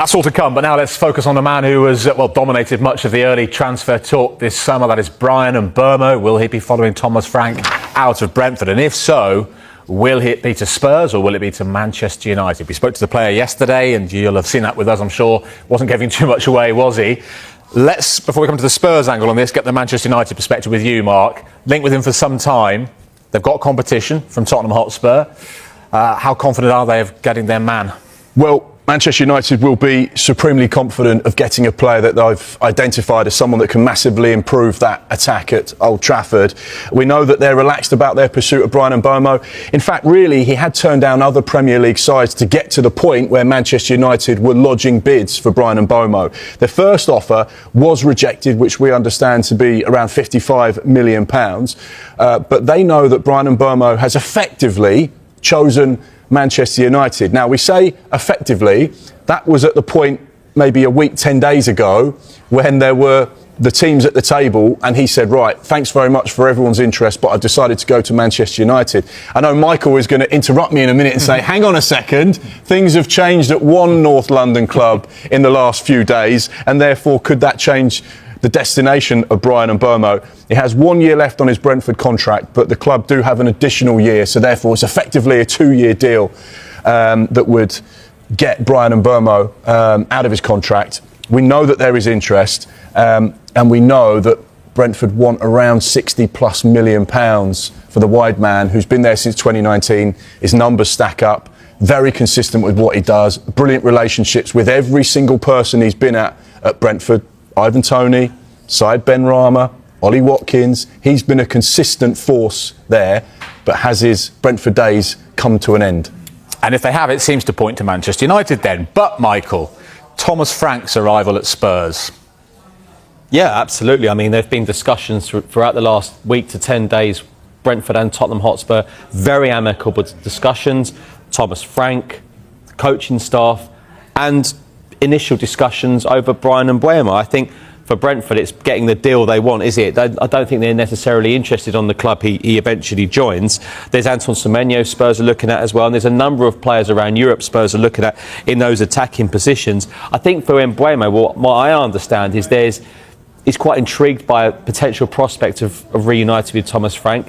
That's all to come, but now let's focus on the man who has dominated much of the early transfer talk this summer. That is Bryan Mbeumo. Will he be following Thomas Frank out of Brentford? And if so, will it be to Spurs or will it be to Manchester United? We spoke to the player yesterday, and you'll have seen that with us, I'm sure. Wasn't giving too much away, was he? Let's, before we come to the Spurs angle on this, get the Manchester United perspective with you, Mark. Linked with him for some time. They've got competition from Tottenham Hotspur. How confident are they of getting their man? Well, Manchester United will be supremely confident of getting a player that they've identified as someone that can massively improve that attack at Old Trafford. We know that they're relaxed about their pursuit of Bryan Mbeumo. In fact, really, he had turned down other Premier League sides to get to the point where Manchester United were lodging bids for Bryan Mbeumo. Their first offer was rejected, which we understand to be around £55 million. But they know that Bryan Mbeumo has effectively chosen Manchester United. Now, we say effectively, that was at the point maybe a week, 10 days ago, when there were the teams at the table and he said, right, thanks very much for everyone's interest, but I've decided to go to Manchester United. I know Michael is going to interrupt me in a minute and say, hang on a second, things have changed at one North London club in the last few days, and therefore could that change the destination of Bryan Mbeumo? He has 1 year left on his Brentford contract, but the club do have an additional year, so therefore it's effectively a 2-year deal that would get Bryan Mbeumo out of his contract. We know that there is interest, and we know that Brentford want around £60+ million for the wide man who's been there since 2019. His numbers stack up, very consistent with what he does, brilliant relationships with every single person he's been at Brentford. Ivan Toney, Said Benrahma, Ollie Watkins. He's been a consistent force there, but has his Brentford days come to an end? And if they have, it seems to point to Manchester United then. But, Michael, Thomas Frank's arrival at Spurs. Yeah, absolutely. I mean, there have been discussions throughout the last week to 10 days, Brentford and Tottenham Hotspur, very amicable discussions. Thomas Frank, coaching staff, and initial discussions over Bryan Mbeumo. I think for Brentford, it's getting the deal they want, is it? I don't think they're necessarily interested on the club he eventually joins. There's Anton Semenyo Spurs are looking at as well, and there's a number of players around Europe Spurs are looking at in those attacking positions. I think for Mbeumo, what I understand is he's quite intrigued by a potential prospect of reuniting with Thomas Frank.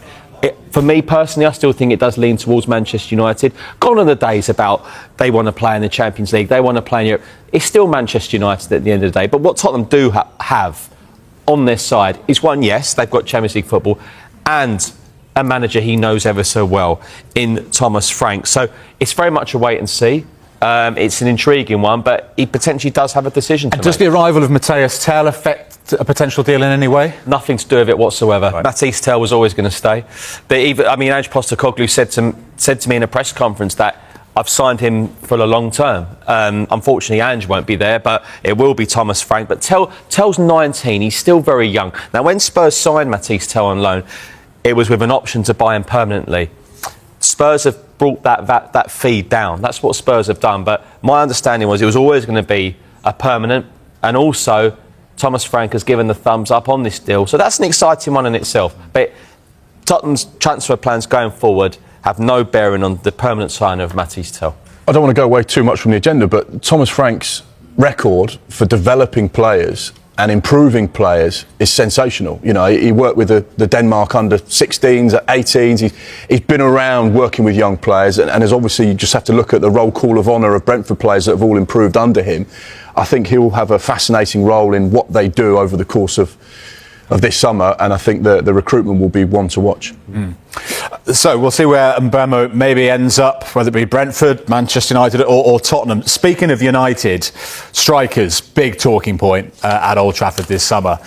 For me personally, I still think it does lean towards Manchester United. Gone are the days about they want to play in the Champions League, they want to play in Europe. It's still Manchester United at the end of the day. But what Tottenham do have on their side is one, yes, they've got Champions League football and a manager he knows ever so well in Thomas Frank. So it's very much a wait and see. It's an intriguing one, but he potentially does have a decision to make. Does the arrival of Matthias Tel affect a potential deal in any way? Nothing to do with it whatsoever. Right. Matthias Tel was always going to stay. But even, I mean, Ange Postecoglou said to me in a press conference that I've signed him for the long term. Unfortunately, Ange won't be there, but it will be Thomas Frank. But Tel's 19, he's still very young. Now, when Spurs signed Matthias Tel on loan, it was with an option to buy him permanently. Spurs have brought that fee down. That's what Spurs have done. But my understanding was it was always going to be a permanent, and also Thomas Frank has given the thumbs up on this deal. So that's an exciting one in itself. But Tottenham's transfer plans going forward have no bearing on the permanent signing of Matthias Tel. I don't want to go away too much from the agenda, but Thomas Frank's record for developing players and improving players is sensational. You know, he worked with the Denmark under 16s, at 18s. He's been around working with young players, and as obviously you just have to look at the roll call of honour of Brentford players that have all improved under him. I think he'll have a fascinating role in what they do over the course of this summer, and I think the recruitment will be one to watch. So we'll see where Mbeumo maybe ends up, whether it be Brentford, Manchester United or Tottenham. Speaking of United, strikers, big talking point at Old Trafford this summer.